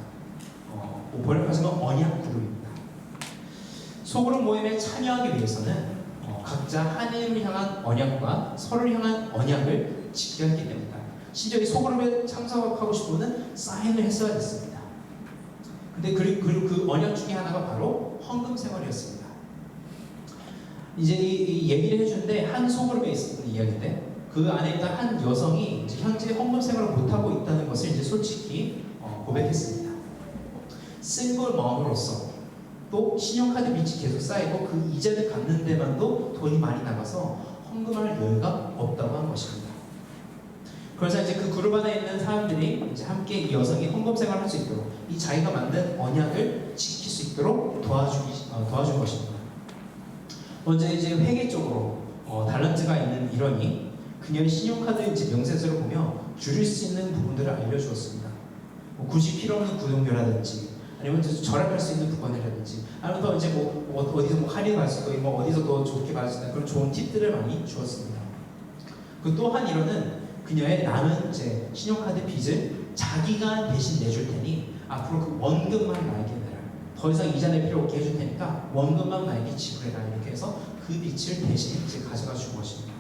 번역하자면 언약 그룹입니다. 소그룹 모임에 참여하기 위해서는 각자 하나님을 향한 언약과 서로를 향한 언약을 지켜야 하기 때문입니다. 심지어 이 소그룹에 참석하고 싶으면 사인을 했어야 됐습니다. 근데 그리고 그 언약 중에 하나가 바로 헌금 생활이었습니다. 이제 이 얘기를 해주는데 한 소그룹에 있었던 이야기인데 그 안에 있던 한 여성이 이제 현재 헌금 생활을 못하고 있다는 것을 이제 솔직히 고백했습니다. 싱글 맘으로서 또 신용카드 빚이 계속 쌓이고 그 이자를 갚는 데만도 돈이 많이 나가서 헌금할 여유가 없다고 한 것입니다. 그래서 이제 그 그룹 안에 있는 사람들이 이제 함께 이 여성이 헌금 생활을 할 수 있도록 이 자기가 만든 언약을 지킬 수 있도록 도와준 것입니다. 먼저 이제 회계 쪽으로 달란트가 있는 일원이 그녀의 신용카드 이제 명세서를 보며 줄일 수 있는 부분들을 알려주었습니다. 뭐 굳이 필요 없는 구독료라든지 아니면 절약할 수 있는 부분이라든지 아니면 또 이제 어디서 할인할 수 있고 어디서 더 좋게 받을 수 있는 그런 좋은 팁들을 많이 주었습니다. 그 또 한 일원은 그녀의 남은 이제 신용카드 빚을 자기가 대신 내줄 테니 앞으로 그 원금만 나에게 내라. 더 이상 이자 낼 필요 없게 해줄 테니까 원금만 나에게 지불해라. 이렇게 해서 그 빚을 대신 이제 가져가 준 것입니다.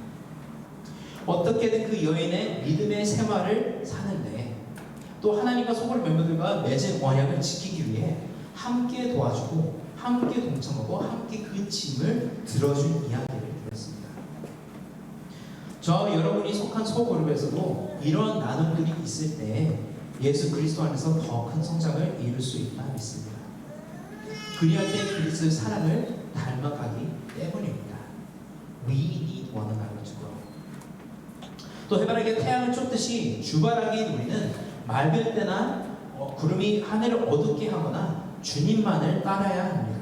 어떻게든 그 여인의 믿음의 생활을 사는데 또 하나님과 소그룹 멤버들과 맺은 언약을 지키기 위해 함께 도와주고 함께 동참하고 함께 그 짐을 들어준 이야기를 들었습니다. 저와 여러분이 속한 소그룹에서도 이런 나눔들이 있을 때 예수 그리스도 안에서 더 큰 성장을 이룰 수 있다 믿습니다. 그리할 때 그리스도의 사랑을 닮아가기 때문입니다. We need one another죠. 또 해바라기가 태양을 쫓듯이 주바라기인 우리는 맑을 때나 구름이 하늘을 어둡게 하거나 주님만을 따라야 합니다.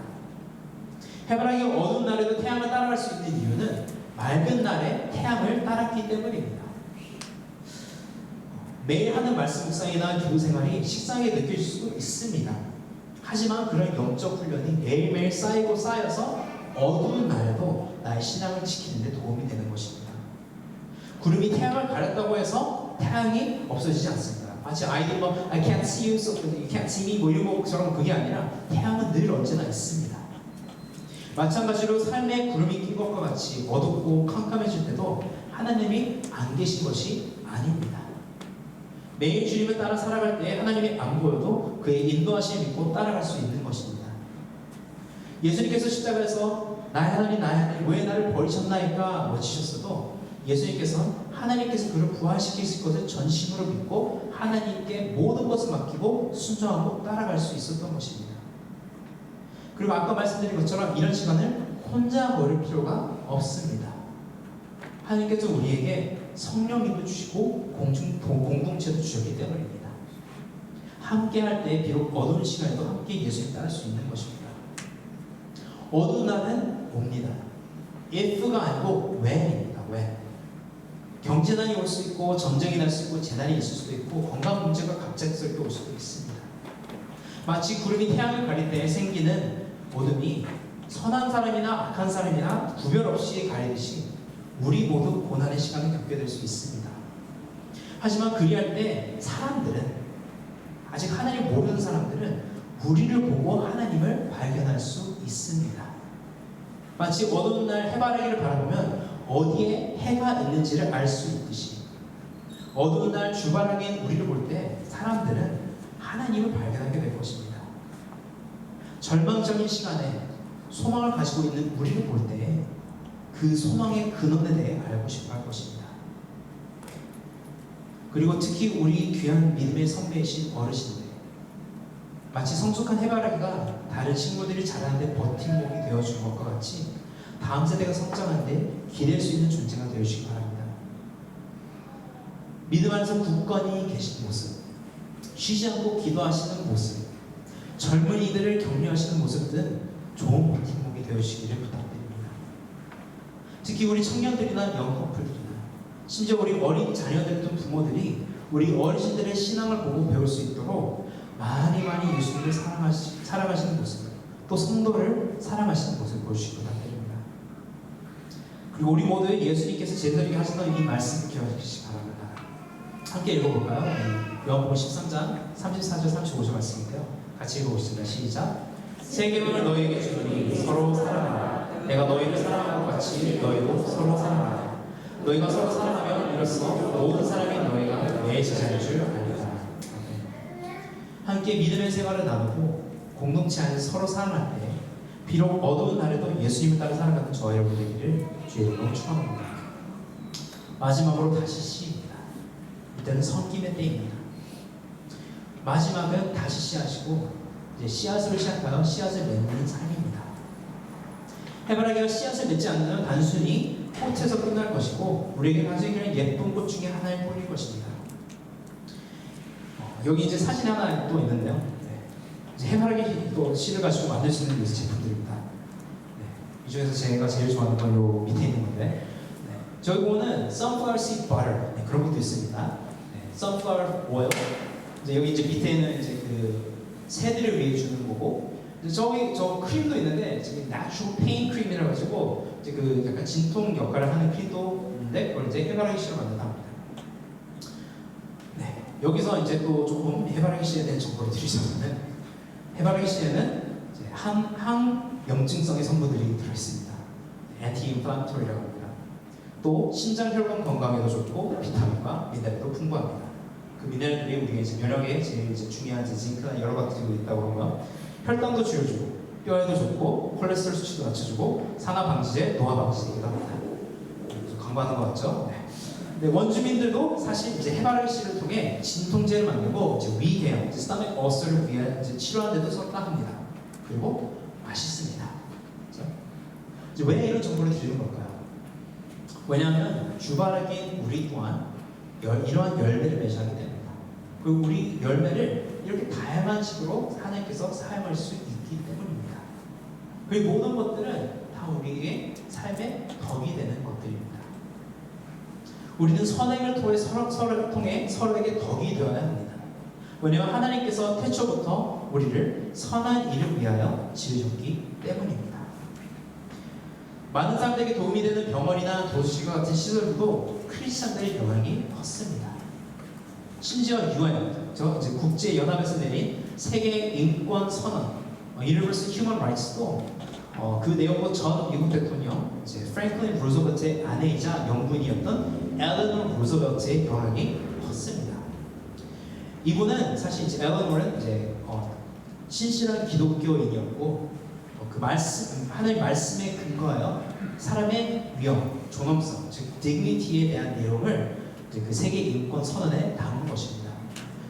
해바라기가 어두운 날에도 태양을 따라갈 수 있는 이유는 맑은 날에 태양을 따랐기 때문입니다. 매일 하는 말씀 묵상이나 기도 생활이 식상하게 느껴질 수도 있습니다. 하지만 그런 영적 훈련이 매일매일 쌓이고 쌓여서 어두운 날에도 나의 신앙을 지키는 데 도움이 되는 것입니다. 구름이 태양을 가렸다고 해서 태양이 없어지지 않습니다. 마치 아이들 I can't see you, so you can't see me 이런 것처럼 그게 아니라 태양은 늘 언제나 있습니다. 마찬가지로 삶에 구름이 낀 것과 같이 어둡고 캄캄해질 때도 하나님이 안 계신 것이 아닙니다. 매일 주님을 따라 살아갈 때 하나님이 안 보여도 그의 인도하심을 믿고 따라갈 수 있는 것입니다. 예수님께서 십자가에서 나의 하나님 나의 하나님 왜 나를 버리셨나이까 외치셨어도 예수님께서는 하나님께서 그를 부활시키실 것을 전심으로 믿고 하나님께 모든 것을 맡기고 순종하고 따라갈 수 있었던 것입니다. 그리고 아까 말씀드린 것처럼 이런 시간을 혼자 버릴 필요가 없습니다. 하나님께서 우리에게 성령님도 주시고 공동체도 주셨기 때문입니다. 함께 할 때 비록 어두운 시간에도 함께 예수님 따를 수 있는 것입니다. 어두운 날은 옵니다. if가 아니고 when입니다. when. 경제난이 올 수 있고 전쟁이 날 수 있고 재난이 있을 수도 있고 건강 문제가 갑작스럽게 올 수도 있습니다. 마치 구름이 태양을 가릴 때 생기는 어둠이 선한 사람이나 악한 사람이나 구별 없이 가리듯이 우리 모두 고난의 시간을 겪게 될 수 있습니다. 하지만 그리할 때 사람들은 아직 하나님을 모르는 사람들은 우리를 보고 하나님을 발견할 수 있습니다. 마치 어두운 날 해바라기를 바라보면 어디에 해가 있는지를 알 수 있듯이 어두운 날 주바라기인 우리를 볼 때 사람들은 하나님을 발견하게 될 것입니다. 절망적인 시간에 소망을 가지고 있는 우리를 볼 때 그 소망의 근원에 대해 알고 싶어 할 것입니다. 그리고 특히 우리 귀한 믿음의 선배이신 어르신들, 마치 성숙한 해바라기가 다른 식물들이 자라는데 버팀목이 되어준 것과 같이 다음 세대가 성장하는데 기댈 수 있는 존재가 되어주시기 바랍니다. 믿음 안에서 굳건히 계신 모습, 쉬지 않고 기도하시는 모습, 젊은이들을 격려하시는 모습들은 좋은 버팀목이 되어주시기를 부탁드립니다. 특히 우리 청년들이나 영커플들이나 심지어 우리 어린 자녀들 등 부모들이 우리 어르신들의 신앙을 보고 배울 수 있도록 많이 예수님을 사랑하시는 모습, 또 성도를 사랑하시는 모습을 보여주시기 부탁드립니다. 그리고 우리 모두 예수님께서 제자에게 하시던 이 말씀을 기억하시기 바랍니다. 함께 읽어볼까요? 요한복음 13장 34절 35절 말씀인데요. 같이 읽어보겠습니다. 시작. 새 계명을 너희에게 주노니 서로 사랑하라. 내가 너희를 사랑한 것 같이 너희도 서로 사랑하라. 너희가 서로 사랑하면 이로써 모든 사람이 너희가 내 제자인 줄 알리라. 함께 믿음의 생활을 나누고 공동체 안에서 서로 사랑할 때 비록 어두운 날에도 예수님을 따라 살아가는 저와 여러분 되기를 주의 이름으로 축원합니다. 마지막으로 다시 시입니다. 이때는 섬김의 때입니다. 마지막은 다시 씨앗이고 이제 씨앗으로 시작하여 씨앗을 맺는 삶입니다. 해바라기가 씨앗을 맺지 않으면 단순히 꽃에서 끝날 것이고 우리에게 가지기는 예쁜 꽃 중에 하나일 뿐일 것입니다. 여기 이제 사진 하나 또 있는데요. 네. 이제 해바라기 또 씨를 가지고 만들 수 있는 제품들입니다. 네. 이 중에서 제가 제일 좋아하는 건 요 밑에 있는 건데, 네. 저기 보면은 sunflower seed butter, 네, 그런 것도 있습니다. 네. sunflower oil. 이제 여기 이제 밑에는 이제 그 새들을 위해 주는 거고, 저기 저 크림도 있는데 저기 natural pain 크림이라 가지고 이제 그 약간 진통 역할을 하는 크림도 있는데 그걸 이제 해바라기 씨로 만든다 합니다. 네, 여기서 이제 또 조금 해바라기 씨에 대한 정보를 드리자면은 해바라기 씨에는 이제 항염증성의 성분들이 들어있습니다. anti-inflammatory라고 합니다. 또 신장 혈관 건강에도 좋고 비타민과 미네랄도 풍부합니다. 그 미네랄들이 우리가 이제 면역에 제일 이제 중요한 징크나 여러 가지가 있다고 하고요. 혈당도 줄여주고 뼈에도 좋고 콜레스테롤 수치도 낮춰주고 산화 방지제, 노화 방지제이기도 합니다. 광고하는 것 같죠? 네. 근데 원주민들도 사실 이제 해바라기 씨를 통해 진통제를 만들고 이제 위궤양, 스타믹 어스를 위해 이제 치료하는 데도 썼다 합니다. 그리고 맛있습니다. 그렇죠? 이제 왜 이런 정보를 드리는 걸까요? 왜냐하면 주바라기인 우리 또한 이러한 열매를 맺어하게 됩니다. 그리고 우리 열매를 이렇게 다양한 식으로 하나님께서 사용할 수 있기 때문입니다. 그 모든 것들은 다 우리의 삶의 덕이 되는 것들입니다. 우리는 선행을 통해 서로에게 덕이 되어야 합니다. 왜냐하면 하나님께서 태초부터 우리를 선한 일을 위하여 지으셨기 때문입니다. 많은 사람들에게 도움이 되는 병원이나 도시과 같은 시설도 크리스찬들의 영향이 컸습니다. 심지어 UN, 이제 국제연합에서 내린 세계 인권 선언, Universal Human Rights도 그 내용도 전 미국 대통령 이제 프랭클린 루즈벨트의 아내이자 영부인이었던 엘레노 루즈벨트의 영향이 컸습니다. 이분은 사실 이제 엘레노는 이제 신실한 기독교인이었고 그 말씀 하나님 말씀에 근거하여 사람의 위험, 존엄성, 즉 dignity에 대한 내용을 그 세계 인권 선언에 담은 것입니다.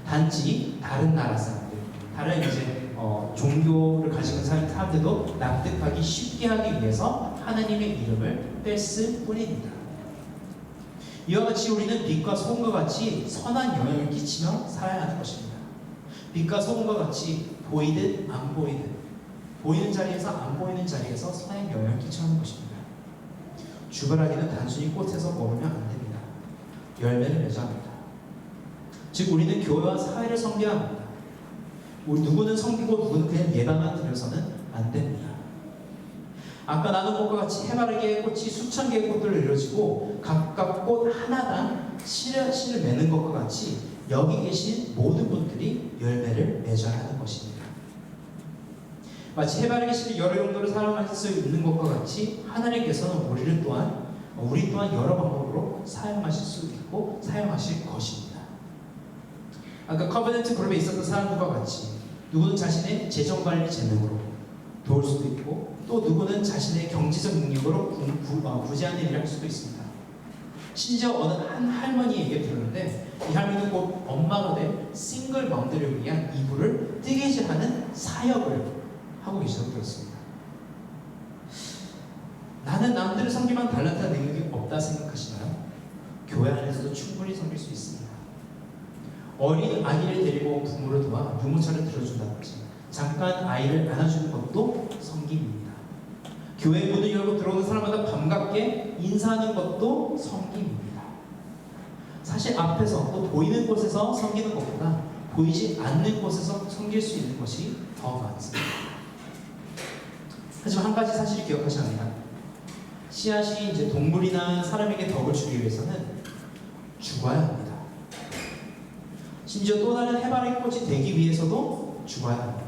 단지 다른 나라 사람들, 다른 이제 종교를 가지고 있는 사람들도 납득하기 쉽게 하기 위해서 하나님의 이름을 뺐을 뿐입니다. 이와 같이 우리는 빛과 소금과 같이 선한 영향을 끼치며 살아야 하는 것입니다. 빛과 소금과 같이 보이든 안 보이든, 보이는 자리에서 안 보이는 자리에서 선한 영향을 끼쳐야 하는 것입니다. 주바라기는 단순히 꽃에서 머물면 안 됩니다. 열매를 맺어야 합니다. 즉 우리는 교회와 사회를 섬겨야 합니다. 우리 누구는 섬기고 누구는 그냥 예배만 드려서는 안 됩니다. 아까 나눈 것과 같이 해바라기의 꽃이 수천 개의 꽃들로 이루어지고 각각 꽃 하나당 씨를 맺는 것과 같이 여기 계신 모든 분들이 열매를 맺어야 하는 것입니다. 마치 해바라기 씨를 여러 용도로 사용할 수 있는 것과 같이 하나님께서는 우리 또한 여러 방법으로 사용하실 수 있고 사용하실 것입니다. 아까 커버넌트 그룹에 있었던 사람들과 같이 누구는 자신의 재정관리 재능으로 도울 수도 있고 또 누구는 자신의 경제적 능력으로 구제하는 일을 할 수도 있습니다. 심지어 어느 한 할머니 얘기를 들었는데 이 할머니는 곧 엄마가 된 싱글 맘들을 위한 이불을 뜨개질하는 사역을 하고 계시다고 들었습니다. 나는 남들을 섬기만 달란트나 능력이 없다 생각하시나요? 교회 안에서도 충분히 섬길 수 있습니다. 어린 아기를 데리고 부모를 도와 유모차를 들어준다든지 잠깐 아이를 안아주는 것도 섬김입니다. 교회 문을 열고 들어오는 사람마다 반갑게 인사하는 것도 섬김입니다. 사실 앞에서 또 보이는 곳에서 섬기는 것보다 보이지 않는 곳에서 섬길 수 있는 것이 더 많습니다. 하지만 한 가지 사실을 기억하셔야 합니다. 씨앗이 이제 동물이나 사람에게 덕을 주기 위해서는 죽어야 합니다. 심지어 또 다른 해바라기 꽃이 되기 위해서도 죽어야 합니다.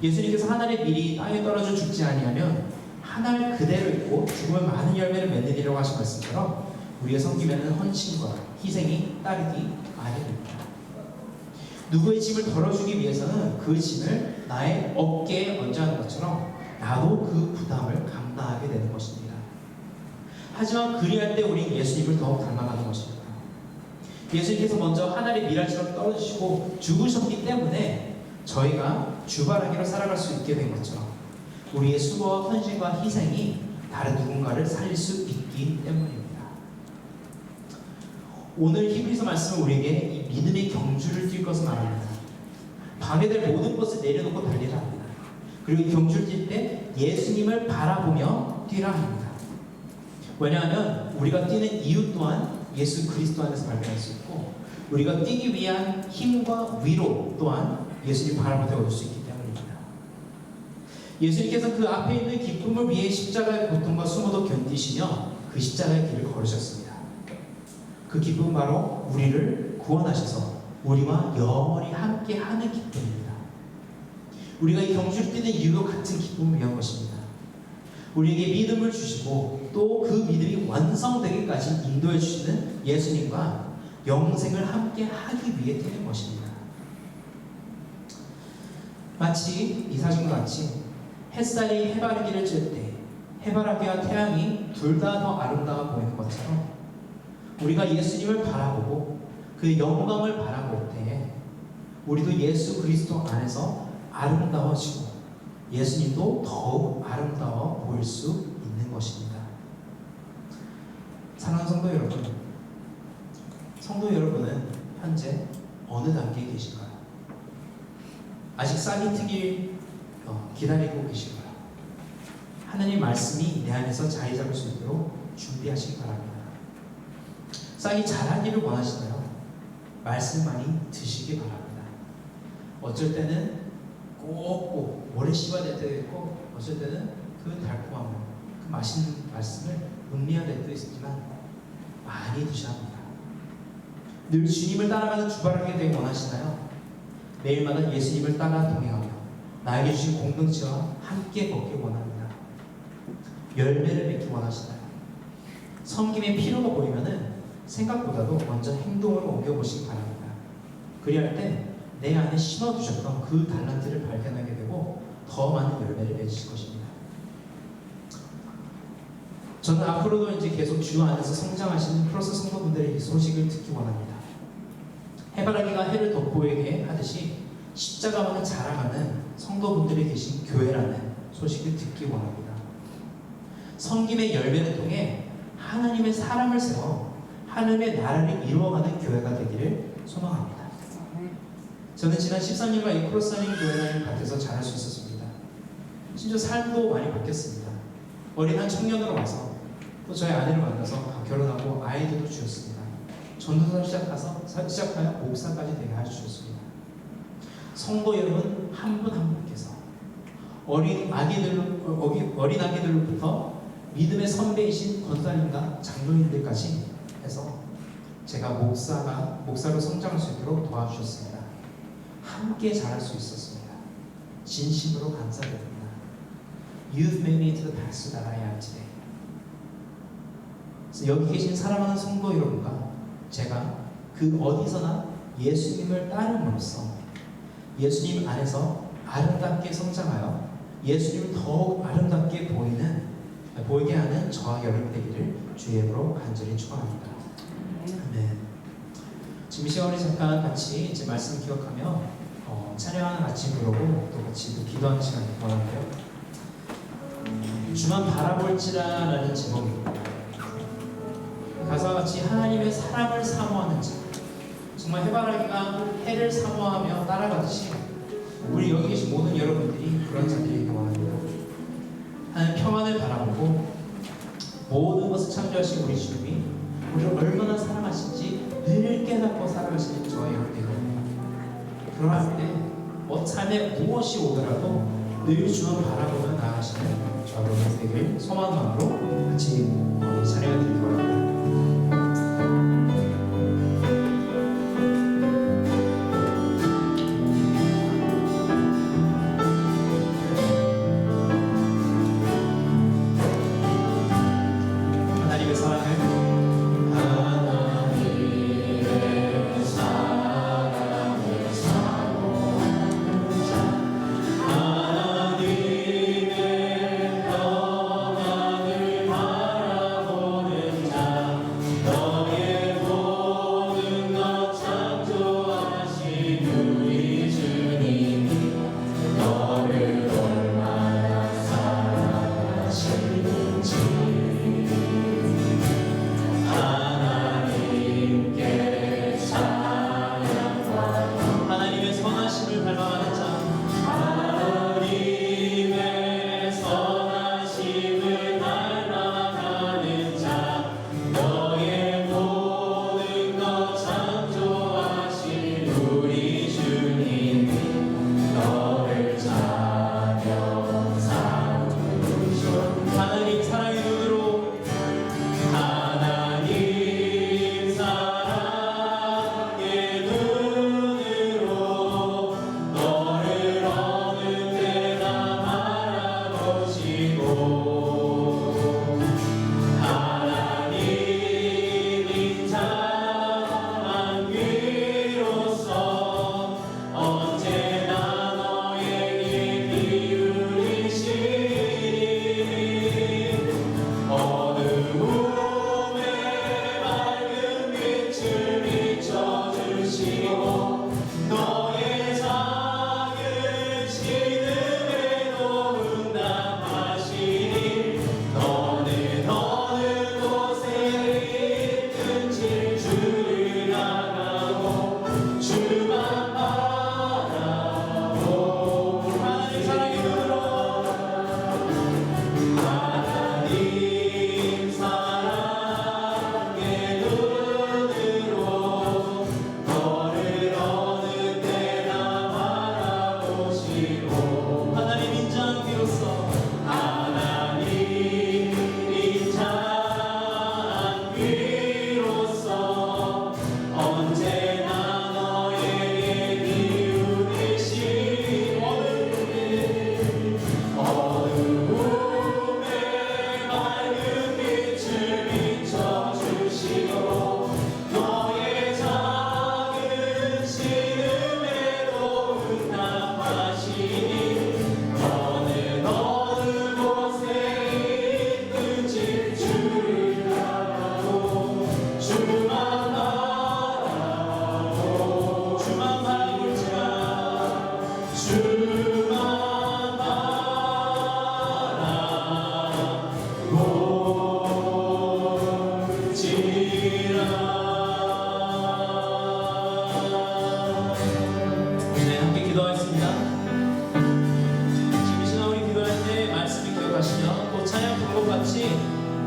예수님께서 하늘에 미리 땅에 떨어져 죽지 아니하면 하늘 그대로 있고 죽으면 많은 열매를 맺느니라고 하신 말씀처럼 우리의 섬김에는 헌신과 희생이 따르기 마련입니다. 누구의 짐을 덜어주기 위해서는 그 짐을 나의 어깨에 얹어 하는 것처럼 나도 그 부담을 감당하게 되는 것입니다. 하지만 그리할 때 우리는 예수님을 더욱 닮아가는 것입니다. 예수님께서 먼저 하늘의 미랄처럼 떨어지시고 죽으셨기 때문에 저희가 주바라기로 살아갈 수 있게 된 것처럼 우리의 수고와 헌신과 희생이 다른 누군가를 살릴 수 있기 때문입니다. 오늘 히브리서 말씀은 우리에게 이 믿음의 경주를 뛸 것을 말합니다. 방해될 모든 것을 내려놓고 달리라 합니다. 그리고 이 경주를 뛸 때 예수님을 바라보며 뛰라 합니다. 왜냐하면 우리가 뛰는 이유 또한 예수 그리스도 안에서 발견할 수 있고, 우리가 뛰기 위한 힘과 위로 또한 예수님 바라볼 때 얻을 수 있기 때문입니다. 예수님께서 그 앞에 있는 기쁨을 위해 십자가의 고통과 수모도 견디시며 그 십자가의 길을 걸으셨습니다. 그 기쁨은 바로 우리를 구원하셔서 우리와 영원히 함께 하는 기쁨입니다. 우리가 이 경주를 뛰는 이유도 같은 기쁨을 위한 것입니다. 우리에게 믿음을 주시고 또 그 믿음이 완성되기까지 인도해 주시는 예수님과 영생을 함께 하기 위해 뛰는 것입니다. 마치 이 사진과 같이 햇살이 해바라기를 쬐 때 해바라기와 태양이 둘 다 더 아름다워 보이는 것처럼, 우리가 예수님을 바라보고 그 영광을 바라볼 때 우리도 예수 그리스도 안에서 아름다워지고 예수님도 더욱 아름다워 보일 수 있는 것입니다. 사랑하는 성도 여러분, 성도 여러분은 현재 어느 단계에 계신가요? 아직 싹이 트길 기다리고 계신가요? 하나님 말씀이 내 안에서 자리 잡을 수 있도록 준비하시기 바랍니다. 싹이 자라기를 원하시나요? 말씀 많이 드시기 바랍니다. 어쩔 때는 꼭꼭 오래 씹어야 될 때도 있고, 어쩔 때는 그 달콤함을, 그 맛있는 말씀을 음미해야 될 때도 있지만 많이 드셔야 합니다. 늘 주님을 따라가는 주바라기가 되기 원하시나요? 매일마다 예수님을 따라 동행하며 나에게 주신 공동체와 함께 걷길 원합니다. 열매를 맺기 원하시나요? 섬김의 필요가 보이면은 생각보다도 먼저 행동으로 옮겨보시기 바랍니다. 그리할 때 내 안에 심어두셨던 그 달란트를 발견하게 되고 더 많은 열매를 맺으실 것입니다. 저는 앞으로도 이제 계속 주 안에서 성장하시는 플러스 성도분들의 이 소식을 듣기 원합니다. 해바라기가 해를 돋보이게 하듯이 십자가만을 자랑하는 성도분들이 계신 교회라는 소식을 듣기 원합니다. 섬김의 열매를 통해 하나님의 사람을 세워 하나님의 나라를 이루어가는 교회가 되기를 소망합니다. 저는 지난 13년간 이 크로스하는 교회라는 밭에서 자랄 수 있었습니다. 심지어 삶도 많이 바뀌었습니다. 어린 한 청년으로 와서 또 저희 아내를 만나서 결혼하고 아이들도 주었습니다. 전도사 시작하여 목사까지 되게 해주셨습니다. 성도 여러분 한 분 한 분께서 어린 아기들로부터 믿음의 선배이신 권사님과 장로님들까지 해서 제가 목사로 성장할 수 있도록 도와주셨습니다. 함께 자랄 수 있었습니다. 진심으로 감사드립니다. You've made me into the pastor that I am today. 그래서 여기 계신 사랑하는 성도 여러분과 제가 그 어디서나 예수님을 따름으로써 예수님 안에서 아름답게 성장하여 예수님을 더욱 아름답게 보이게 하는 저와 여러분 되기를 주의 이름으로 간절히 축원합니다. 아멘. 지금 이 시간에 잠깐 같이 이제 말씀을 기억하며 찬양하는 같이 부르고 또 같이 또 기도하는 시간을 원하는데요. 주만 바라볼지라라는 제목입니다. 가사와 같이 하나님의 사랑을 사모하는 자, 정말 해바라기가 해를 사모하며 따라가듯이 우리 여기 계신 모든 여러분들이 그런 자들이기 원합니다. 하나님 평안을 바라보고 모든 것을 창조하신 우리 주님이 우리를 얼마나 사랑하신지 늘 깨닫고 살아가시는 저와 여러분들이 원합니다. 그러할 때 삶에 무엇이 오더라도 늘 주만 바라보며 나아가시는 저와 여러분 되길 소망 마음으로 같이 찬양을 드리기 바랍니다. 하나님의 평안을 바라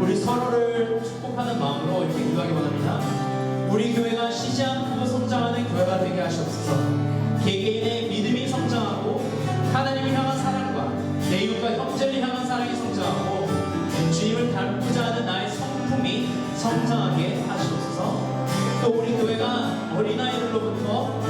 우리 서로를 축복하는 마음으로 이렇게 기도하기 원합니다. 우리 교회가 쉬지 않고 성장하는 교회가 되게 하시옵소서. 개개인의 믿음이 성장하고 하나님을 향한 사랑과 내 이웃과 형제를 향한 사랑이 성장하고 주님을 닮고자 하는 나의 성품이 성장하게 하시옵소서. 또 우리 교회가 어린아이들부터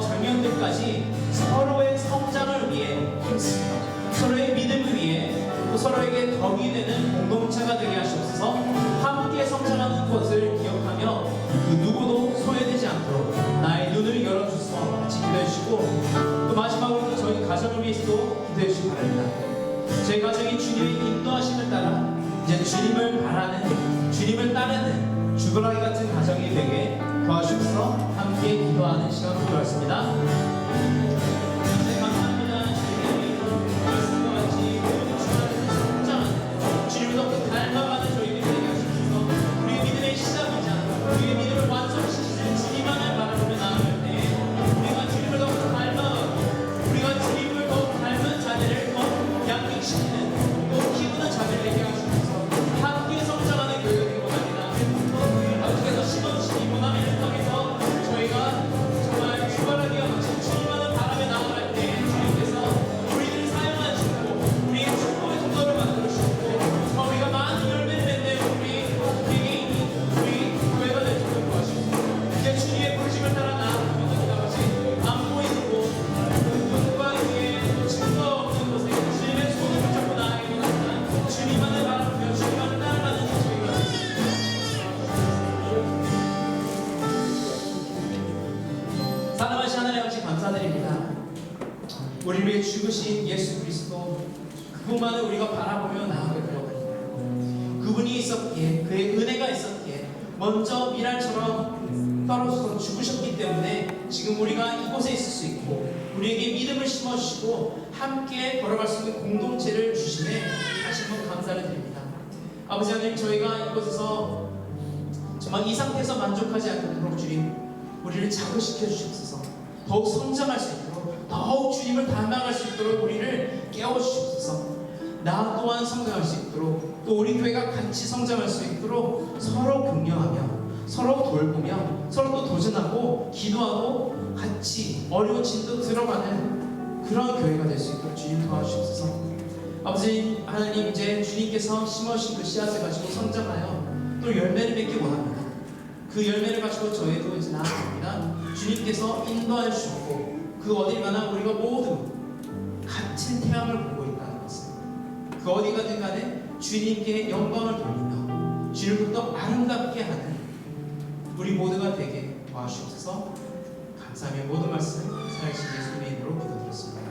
장년들까지 서로의 성장을 위해 힘쓰며 서로의 믿음을 위해 또 서로에게 덕이 되는 공동체가 되게 하시옵소서. 함께 성장하는 것을 기억하며 그 누구도 소외되지 않도록 나의 눈을 열어주셔서 같이 기도해 주시고, 또 마지막으로 저희 가정을 위해서도 기도해 주시기 바랍니다. 저희 가정이 주님의 인도하심을 따라 이제 주님을 바라는, 주님을 따르는 주거라기 같은 가정이 되게 도와주셔서 함께 기도하는 시간을 갖습니다. 네, 감사합니다. 주님의 말씀과 같이 모든 주안에서 성장하는 주님을 더 닮아가는 저희들이 되게 하시옵소서. 우리의 믿음의 시작이자 우리의 믿음을 완성시키는 주님만을 바라보며 나아갈 때 우리가 주님을 더 닮아가고 우리가 주님을 더 닮은 자들을 더 양육시키는 또 키우는 자들을 되게 하시옵소서. 함께 성장하는 교회가 되기 원합니다. 아버지께서 심어주신 이 모나미를 통해서 저희가 정말 주바라기와 같이 주님만을 바라며 나아갈 때 주님께서 우리를 사용하시고 우리의 축복의 통로를 만들어주시고 우리가 많은 열매를 맺는 우리 개개인이 우리 교회가 될 수 있도록 도와주시고 이제 주님의 부르심을 따라 나아가는 것같이 안 보이는 곳, 눈과 귀에 증거 없는 곳에 주님의 손을 붙잡고 나아가기 원합니다. 주님만을 바라보며 주님만을 따라가는 저희가 사랑하신 하나님 아버지 감사드립니다. 우리를 위해 죽으신 예수 그리스도 그분만을 우리가 바라보며 나아가게 되었습니다. 그분이 있었기에, 그의 은혜가 있었기에 먼저 미랄처럼 떨어져서 죽으셨기 때문에 지금 우리가 이곳에 있을 수 있고 우리에게 믿음을 심어주시고 함께 걸어갈 수 있는 공동체를 주심에 다시 한번 감사를 드립니다. 아버지 하나님, 저희가 이곳에서 정말 이 상태에서 만족하지 않도록 주님 우리를 자극시켜 주시옵소서. 더욱 성장할 수 있도록, 더욱 주님을 닮아갈 수 있도록 우리를 깨워주시옵소서. 나 또한 성장할 수 있도록, 또 우리 교회가 같이 성장할 수 있도록 서로 격려하며 서로 돌보며 서로 또 도전하고 기도하고 같이 어려운 진도 들어가는 그런 교회가 될 수 있도록 주님 도와주시옵소서. 아버지 하나님, 이제 주님께서 심으신 그 씨앗을 가지고 성장하여 또 열매를 맺기 원합니다. 그 열매를 가지고 저희도 이제 나아갑니다. 주님께서 인도하여 주셨고 그 어딜 가나 우리가 모두 같은 태양을 보고 있다는 것을, 그 어디 가든 간에 주님께 영광을 돌리며 주님을 더 아름답게 하는 우리 모두가 되게 도와주옵소서. 감사하며 모든 말씀 살아계신 예수님의 이름으로 기도드렸습니다.